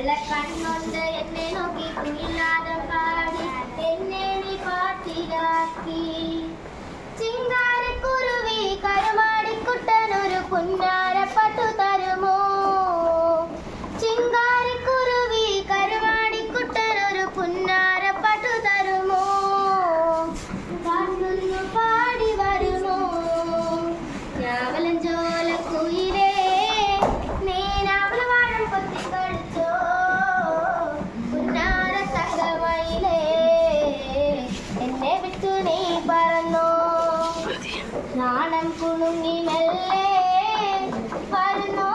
കണ്ണൊണ്ട് എന്നെ നോക്കി കുയിലാതെ പാടി എന്നെ നീ പാട്ടിലാക്കി. ചിങ്കാരക്കുരുവി കരുമാടിക്കുട്ടനൊരു പുന്നാരപ്പട്ടു തരുമോ? ചിങ്കാരക്കുരുവി കരുമാടിക്കുട്ടനൊരു പുന്നാരപ്പട്ടു തരുമോ? പാട്ടൊന്നു പാടി വരുമോ? ഞാവലഞ്ചോല കുയിലേ നീനാവലവാഴം കൊത്തിക്കളിച്ചോ? പുന്നാര തങ്കമയിലേ എന്നെ വിട്ടു നീ പറന്നോ? നാണം കുണുങ്ങി മെല്ലെ വരുന്നോ?